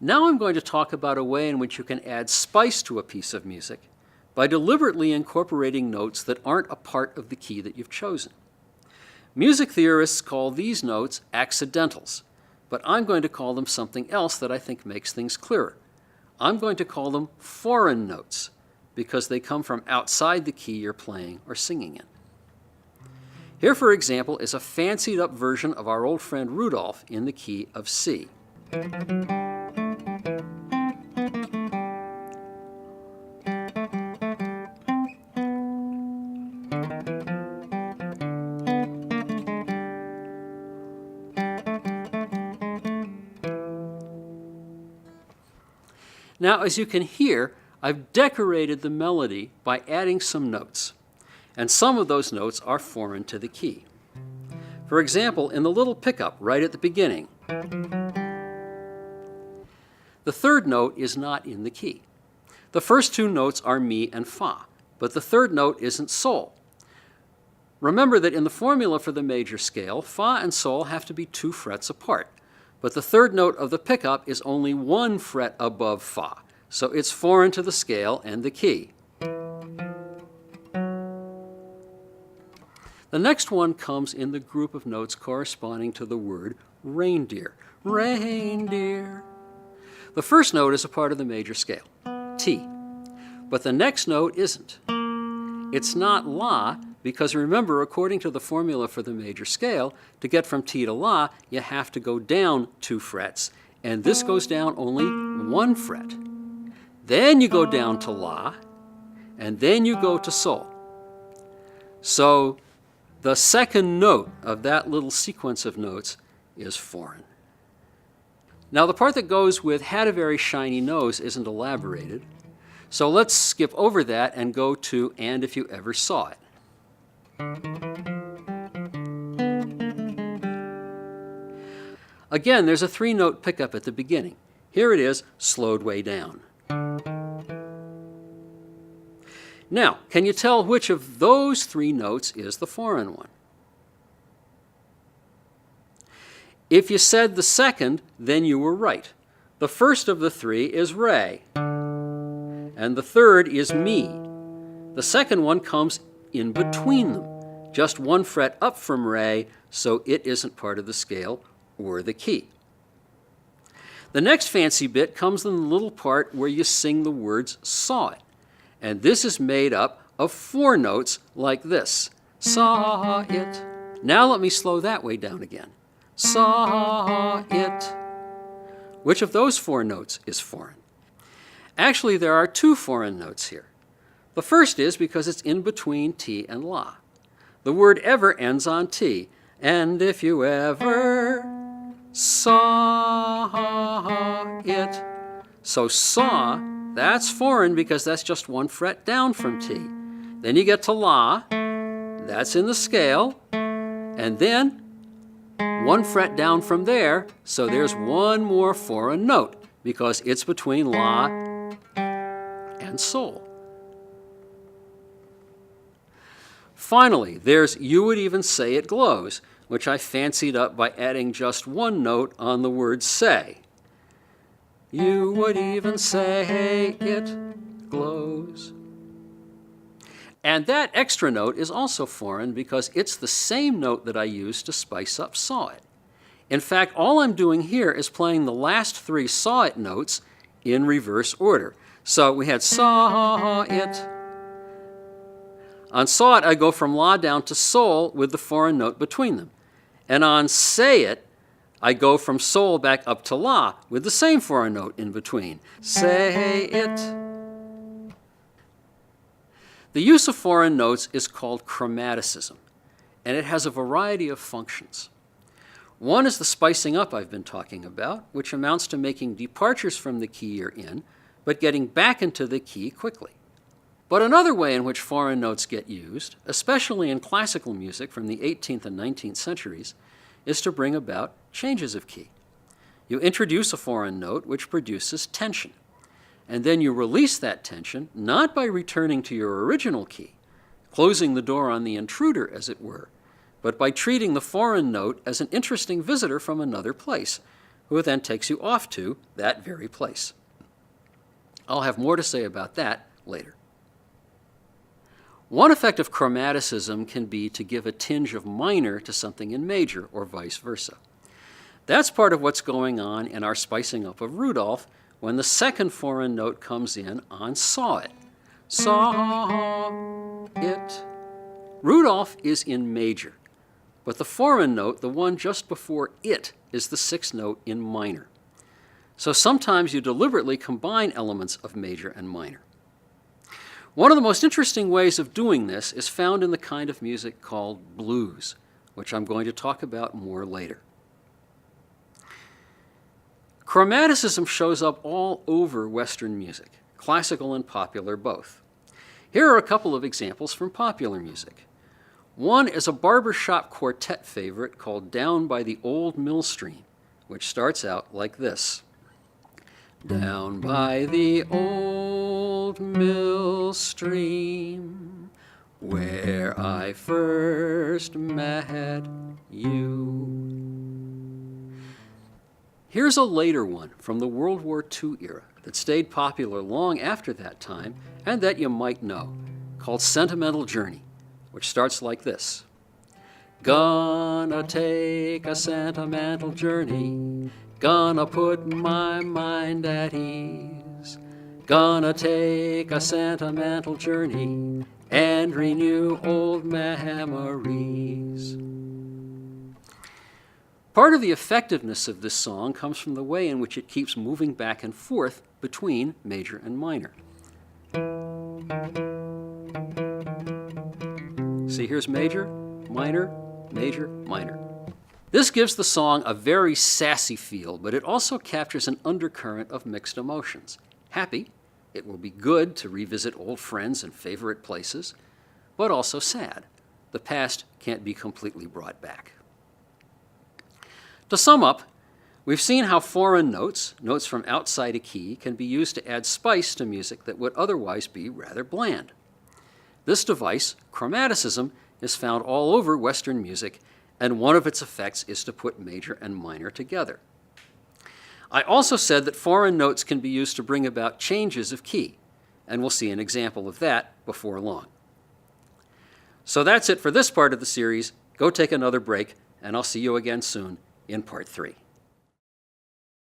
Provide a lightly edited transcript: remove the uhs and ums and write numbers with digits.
Now I'm going to talk about a way in which you can add spice to a piece of music by deliberately incorporating notes that aren't a part of the key that you've chosen. Music theorists call these notes accidentals, but I'm going to call them something else that I think makes things clearer. I'm going to call them foreign notes because they come from outside the key you're playing or singing in. Here, for example, is a fancied-up version of our old friend Rudolph in the key of C. Now, as you can hear, I've decorated the melody by adding some notes, and some of those notes are foreign to the key. For example, in the little pickup right at the beginning, the third note is not in the key. The first two notes are mi and fa, but the third note isn't sol. Remember that in the formula for the major scale, fa and sol have to be 2 frets apart, but the third note of the pickup is only 1 fret above fa, so it's foreign to the scale and the key. The next one comes in the group of notes corresponding to the word reindeer. Reindeer. The first note is a part of the major scale, T, but the next note isn't. It's not La, because remember, according to the formula for the major scale, to get from T to La, you have to go down 2 frets, and this goes down only 1 fret. Then you go down to La, and then you go to Sol. So the second note of that little sequence of notes is foreign. Now the part that goes with had a very shiny nose isn't elaborated, so let's skip over that and go to and if you ever saw it. Again, there's a 3-note pickup at the beginning. Here it is, slowed way down. Now, can you tell which of those 3 notes is the foreign one? If you said the second, then you were right. The first of the 3 is re, and the third is mi. The second one comes in between them, just 1 fret up from re, so it isn't part of the scale or the key. The next fancy bit comes in the little part where you sing the words saw it. And this is made up of 4 notes like this. Saw it. Now let me slow that way down again. Saw it. Which of those 4 notes is foreign? Actually, there are 2 foreign notes here. The first is because it's in between T and La. The word ever ends on T. And if you ever saw it. So saw, that's foreign because that's just 1 fret down from T. Then you get to La, that's in the scale, and then 1 fret down from there, so there's 1 more foreign note because it's between La and Sol. Finally, there's you would even say it glows, which I fancied up by adding just 1 note on the word say. You would even say it glows. And that extra note is also foreign because it's the same note that I used to spice up saw it. In fact, all I'm doing here is playing the last 3 saw it notes in reverse order. So we had saw it. On saw it, I go from La down to Sol with the foreign note between them. And on say it, I go from Sol back up to La with the same foreign note in between. Say it. The use of foreign notes is called chromaticism, and it has a variety of functions. One is the spicing up I've been talking about, which amounts to making departures from the key you're in, but getting back into the key quickly. But another way in which foreign notes get used, especially in classical music from the 18th and 19th centuries, is to bring about changes of key. You introduce a foreign note which produces tension, and then you release that tension not by returning to your original key, closing the door on the intruder as it were, but by treating the foreign note as an interesting visitor from another place, who then takes you off to that very place. I'll have more to say about that later. One effect of chromaticism can be to give a tinge of minor to something in major, or vice versa. That's part of what's going on in our spicing up of Rudolph when the second foreign note comes in on saw it. Saw it. Rudolph is in major, but the foreign note, the one just before it, is the sixth note in minor. So sometimes you deliberately combine elements of major and minor. One of the most interesting ways of doing this is found in the kind of music called blues, which I'm going to talk about more later. Chromaticism shows up all over Western music, classical and popular both. Here are a couple of examples from popular music. One is a barbershop quartet favorite called Down by the Old Mill Stream, which starts out like this. Down by the old mill stream, where I first met you. Here's a later one from the World War II era that stayed popular long after that time and that you might know, called Sentimental Journey, which starts like this. Gonna take a sentimental journey, gonna put my mind at ease, gonna take a sentimental journey and renew old memories. Part of the effectiveness of this song comes from the way in which it keeps moving back and forth between major and minor. See, here's major, minor, major, minor. This gives the song a very sassy feel, but it also captures an undercurrent of mixed emotions. Happy, it will be good to revisit old friends and favorite places, but also sad. The past can't be completely brought back. To sum up, we've seen how foreign notes, notes from outside a key, can be used to add spice to music that would otherwise be rather bland. This device, chromaticism, is found all over Western music, and one of its effects is to put major and minor together. I also said that foreign notes can be used to bring about changes of key, and we'll see an example of that before long. So that's it for this part of the series. Go take another break, and I'll see you again soon in part 3.